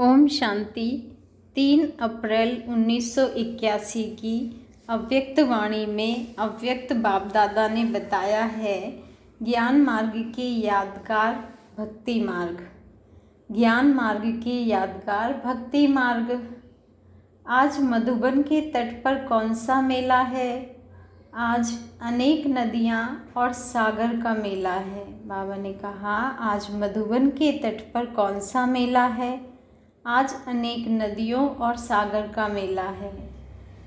ओम शांति। 3 अप्रैल 1981 की अव्यक्त वाणी में अव्यक्त बाप दादा ने बताया है ज्ञान मार्ग के यादगार भक्ति मार्ग। ज्ञान मार्ग के यादगार भक्ति मार्ग। आज मधुबन के तट पर कौन सा मेला है? आज अनेक नदियाँ और सागर का मेला है। बाबा ने कहा आज मधुबन के तट पर कौन सा मेला है? आज अनेक नदियों और सागर का मेला है।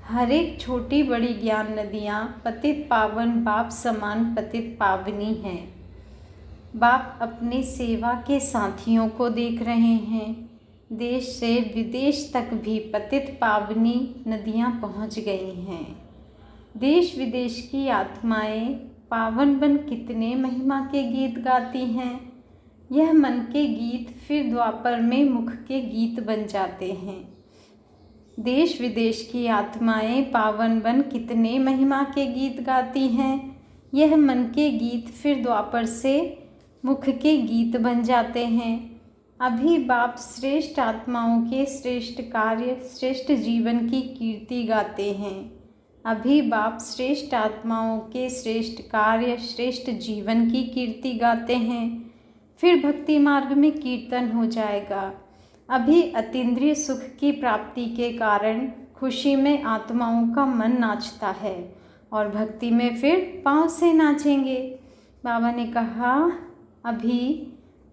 हर एक छोटी बड़ी ज्ञान नदियाँ पतित पावन बाप समान पतित पावनी हैं। बाप अपने सेवा के साथियों को देख रहे हैं। देश से विदेश तक भी पतित पावनी नदियाँ पहुँच गई हैं। देश विदेश की आत्माएं पावन बन कितने महिमा के गीत गाती हैं। यह मन के गीत फिर द्वापर में मुख के गीत बन जाते हैं। देश विदेश की आत्माएं पावन बन कितने महिमा के गीत गाती हैं। यह मन के गीत फिर द्वापर से मुख के गीत बन जाते हैं। अभी बाप श्रेष्ठ आत्माओं के श्रेष्ठ कार्य श्रेष्ठ जीवन की कीर्ति गाते हैं। अभी बाप श्रेष्ठ आत्माओं के श्रेष्ठ कार्य श्रेष्ठ जीवन की कीर्ति गाते हैं। फिर भक्ति मार्ग में कीर्तन हो जाएगा। अभी अतीन्द्रिय सुख की प्राप्ति के कारण खुशी में आत्माओं का मन नाचता है और भक्ति में फिर पाँव से नाचेंगे। बाबा ने कहा अभी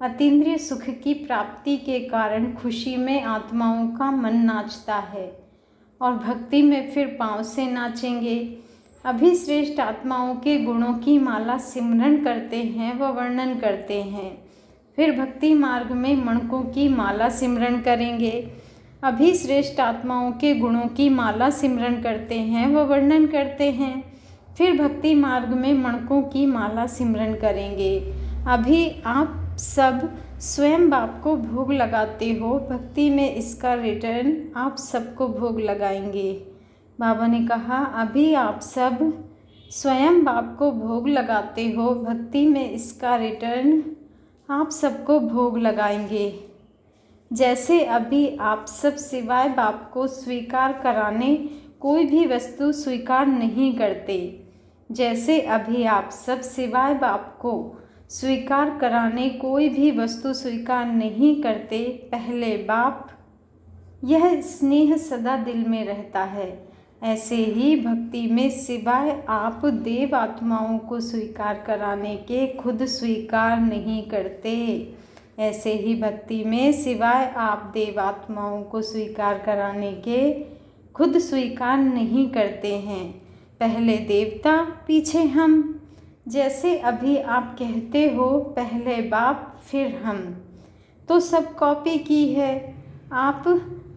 अतीन्द्रिय सुख की प्राप्ति के कारण खुशी में आत्माओं का मन नाचता है और भक्ति में फिर पाँव से नाचेंगे। अभी श्रेष्ठ आत्माओं के गुणों की माला सिमरन करते हैं व वर्णन करते हैं। फिर भक्ति मार्ग में मणकों की माला सिमरन करेंगे। अभी श्रेष्ठ आत्माओं के गुणों की माला सिमरन करते हैं व वर्णन करते हैं। फिर भक्ति मार्ग में मणकों की माला सिमरन करेंगे। अभी आप सब स्वयं बाप को भोग लगाते हो। भक्ति में इसका रिटर्न आप सबको भोग लगाएंगे। बाबा ने कहा अभी आप सब स्वयं बाप को भोग लगाते हो। भक्ति में इसका रिटर्न आप सबको भोग लगाएंगे। जैसे अभी आप सब सिवाय बाप को स्वीकार कराने कोई भी वस्तु स्वीकार नहीं करते। जैसे अभी आप सब सिवाय बाप को स्वीकार कराने कोई भी वस्तु स्वीकार नहीं करते। पहले बाप यह स्नेह सदा दिल में रहता है। ऐसे ही भक्ति में सिवाय आप देव आत्माओं को स्वीकार कराने के खुद स्वीकार नहीं करते। ऐसे ही भक्ति में सिवाय आप देव आत्माओं को स्वीकार कराने के खुद स्वीकार नहीं करते हैं। पहले देवता पीछे हम। जैसे अभी आप कहते हो पहले बाप फिर हम, तो सब कॉपी की है। आप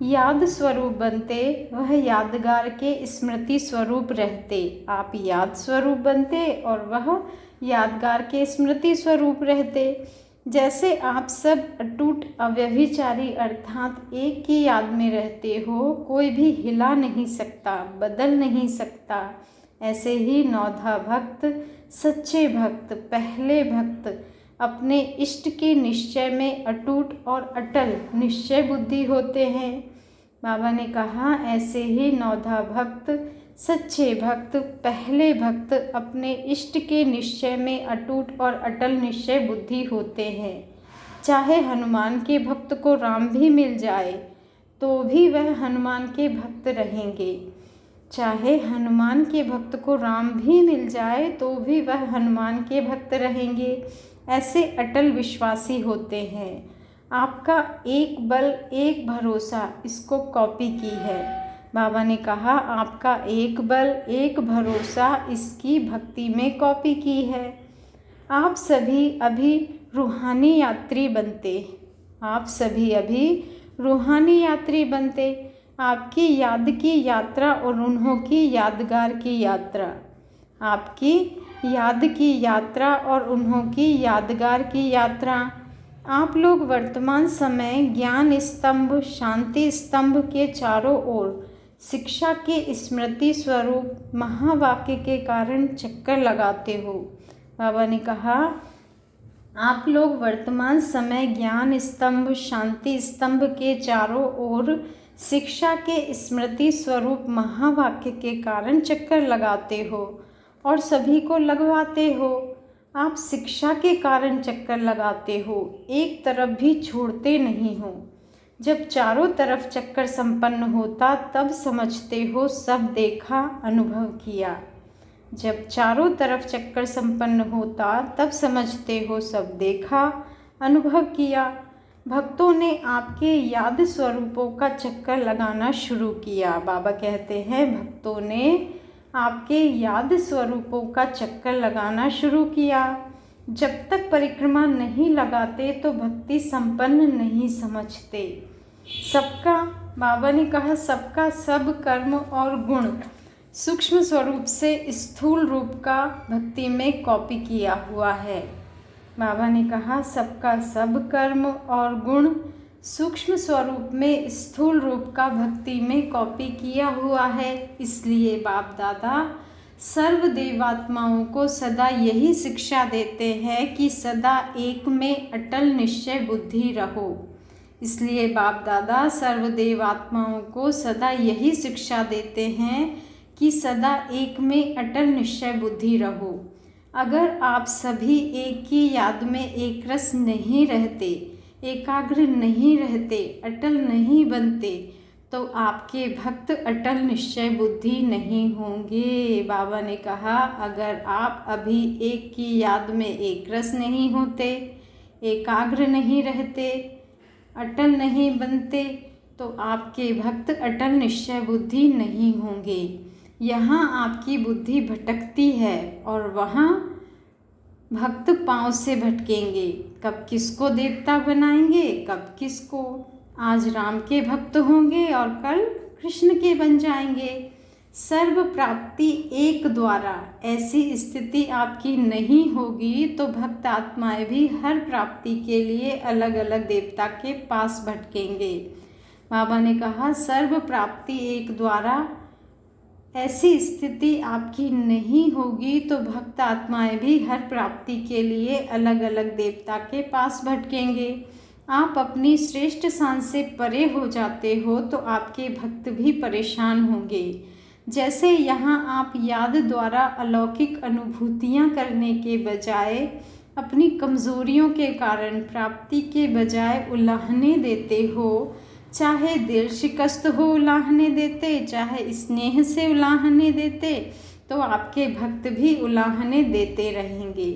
याद स्वरूप बनते, वह यादगार के स्मृति स्वरूप रहते। आप याद स्वरूप बनते और वह यादगार के स्मृति स्वरूप रहते। जैसे आप सब अटूट अव्यभिचारी अर्थात एक की याद में रहते हो, कोई भी हिला नहीं सकता, बदल नहीं सकता। ऐसे ही नौधा भक्त सच्चे भक्त पहले भक्त अपने इष्ट के निश्चय में अटूट और अटल निश्चय बुद्धि होते हैं। बाबा ने कहा ऐसे ही नौधा भक्त सच्चे भक्त पहले भक्त अपने इष्ट के निश्चय में अटूट और अटल निश्चय बुद्धि होते हैं। चाहे हनुमान के भक्त को राम भी मिल जाए तो भी वह हनुमान के भक्त रहेंगे। चाहे हनुमान के भक्त को राम भी मिल जाए तो भी वह हनुमान के भक्त रहेंगे। ऐसे अटल विश्वासी होते हैं। आपका एक बल एक भरोसा इसको कॉपी की है। बाबा ने कहा आपका एक बल एक भरोसा इसकी भक्ति में कॉपी की है। आप सभी अभी रूहानी यात्री बनते। आप सभी अभी रूहानी यात्री बनते। आपकी याद की यात्रा और उन्हों की यादगार की यात्रा। आपकी याद की यात्रा और उन्हों की यादगार की यात्रा। आप लोग वर्तमान समय ज्ञान स्तंभ शांति स्तंभ के चारों ओर शिक्षा के स्मृति स्वरूप महावाक्य के कारण चक्कर लगाते हो। बाबा ने कहा आप लोग वर्तमान समय ज्ञान स्तंभ, शांति स्तंभ के चारों ओर शिक्षा के स्मृति स्वरूप महावाक्य के कारण चक्कर लगाते हो और सभी को लगवाते हो। आप शिक्षा के कारण चक्कर लगाते हो, एक तरफ भी छोड़ते नहीं हो। जब चारों तरफ चक्कर संपन्न होता तब समझते हो सब देखा, अनुभव किया। जब चारों तरफ चक्कर संपन्न होता तब समझते हो सब देखा, अनुभव किया। भक्तों ने आपके याद स्वरूपों का चक्कर लगाना शुरू किया। बाबा कहते हैं भक्तों ने आपके याद स्वरूपों का चक्कर लगाना शुरू किया। जब तक परिक्रमा नहीं लगाते तो भक्ति संपन्न नहीं समझते। सबका, बाबा ने कहा सबका सब कर्म और गुण सूक्ष्म स्वरूप से स्थूल रूप का भक्ति में कॉपी किया हुआ है। बाबा ने कहा सबका सब कर्म और गुण सूक्ष्म स्वरूप में स्थूल रूप का भक्ति में कॉपी किया हुआ है। इसलिए बाप दादा सर्व देवात्माओं को सदा यही शिक्षा देते हैं कि सदा एक में अटल निश्चय बुद्धि रहो। इसलिए बाप दादा सर्व देवात्माओं को सदा यही शिक्षा देते हैं कि सदा एक में अटल निश्चय बुद्धि रहो। अगर आप सभी एक की याद में एक रस नहीं रहते, एकाग्र नहीं रहते, अटल नहीं बनते तो आपके भक्त अटल निश्चय बुद्धि नहीं होंगे। बाबा ने कहा अगर आप अभी एक की याद में एक रस नहीं होते, एकाग्र नहीं रहते, अटल नहीं बनते तो आपके भक्त अटल निश्चय बुद्धि नहीं होंगे। यहाँ आपकी बुद्धि भटकती है और वहाँ भक्त पांव से भटकेंगे। कब किसको देवता बनाएंगे, कब किसको। आज राम के भक्त होंगे और कल कृष्ण के बन जाएंगे। सर्व प्राप्ति एक द्वारा ऐसी स्थिति आपकी नहीं होगी तो भक्त आत्माएं भी हर प्राप्ति के लिए अलग अलग देवता के पास भटकेंगे। बाबा ने कहा सर्व प्राप्ति एक द्वारा ऐसी स्थिति आपकी नहीं होगी तो भक्त आत्माएं भी हर प्राप्ति के लिए अलग अलग देवता के पास भटकेंगे। आप अपनी श्रेष्ठ शान से परे हो जाते हो तो आपके भक्त भी परेशान होंगे। जैसे यहाँ आप याद द्वारा अलौकिक अनुभूतियाँ करने के बजाय अपनी कमज़ोरियों के कारण प्राप्ति के बजाय उलाहने देते हो, चाहे दिल शिकस्त हो उलाहने देते, चाहे स्नेह से उलाहने देते, तो आपके भक्त भी उलाहने देते रहेंगे।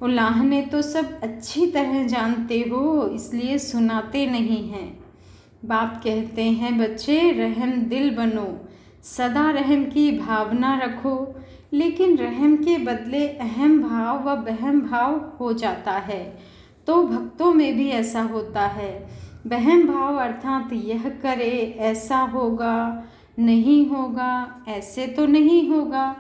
उलाहने तो सब अच्छी तरह जानते हो, इसलिए सुनाते नहीं हैं। बाप कहते हैं बच्चे रहम दिल बनो, सदा रहम की भावना रखो, लेकिन रहम के बदले अहम भाव व बहम भाव हो जाता है। तो भक्तों में भी ऐसा होता है। बहम भाव अर्थात यह करे ऐसा होगा, नहीं होगा, ऐसे तो नहीं होगा,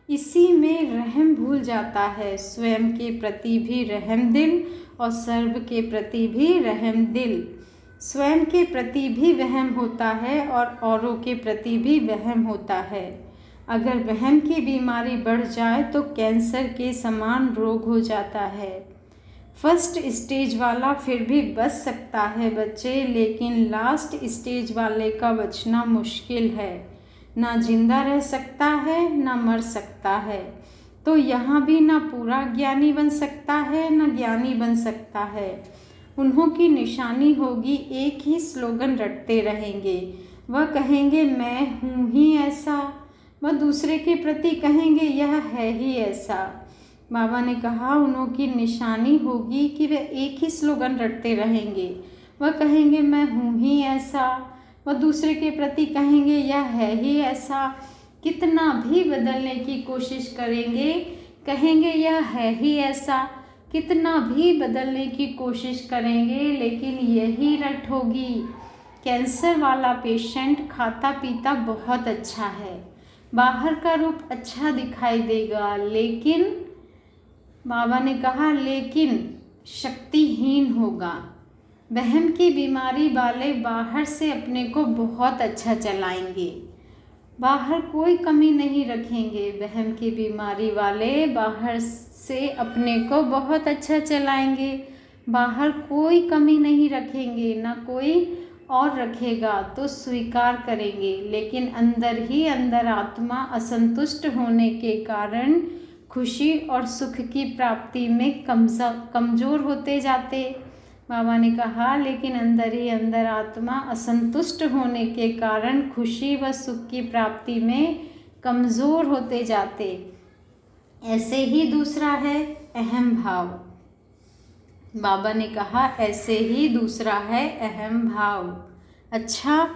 इसी में रहम भूल जाता है। स्वयं के प्रति भी रहम दिल और सर्व के प्रति भी रहम दिल। स्वयं के प्रति भी वहम होता है और औरों के प्रति भी वहम होता है। अगर वहम की बीमारी बढ़ जाए तो कैंसर के समान रोग हो जाता है। फर्स्ट स्टेज वाला फिर भी बच सकता है बच्चे, लेकिन लास्ट स्टेज वाले का बचना मुश्किल है। ना जिंदा रह सकता है ना मर सकता है। तो यहाँ भी ना पूरा ज्ञानी बन सकता है ना ज्ञानी बन सकता है। उन्हों की निशानी होगी एक ही स्लोगन रटते रहेंगे। वह कहेंगे मैं हूँ ही ऐसा, वह दूसरे के प्रति कहेंगे यह है ही ऐसा। बाबा ने कहा उन्हों की निशानी होगी कि वे एक ही स्लोगन रटते रहेंगे। वह कहेंगे मैं हूँ ही ऐसा, वह दूसरे के प्रति कहेंगे यह है ही ऐसा। कितना भी बदलने की कोशिश करेंगे, कहेंगे यह है ही ऐसा। कितना भी बदलने की कोशिश करेंगे, लेकिन यही रट होगी। कैंसर वाला पेशेंट खाता पीता बहुत अच्छा है, बाहर का रूप अच्छा दिखाई देगा, लेकिन बाबा ने कहा लेकिन शक्तिहीन होगा। वहम की बीमारी वाले बाहर से अपने को बहुत अच्छा चलाएंगे, बाहर कोई कमी नहीं रखेंगे। वहम की बीमारी वाले बाहर से अपने को बहुत अच्छा चलाएंगे। बाहर कोई कमी नहीं रखेंगे, ना कोई और रखेगा तो स्वीकार करेंगे, लेकिन अंदर ही अंदर आत्मा असंतुष्ट होने के कारण खुशी और सुख की प्राप्ति में कमज़ोर होते जाते। बाबा ने कहा, लेकिन अंदर ही अंदर आत्मा असंतुष्ट होने के कारण खुशी व सुख की प्राप्ति में कमज़ोर होते जाते। ऐसे ही दूसरा है अहम भाव। बाबा ने कहा, ऐसे ही दूसरा है अहम भाव। अच्छा,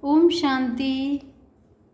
ओम शांति।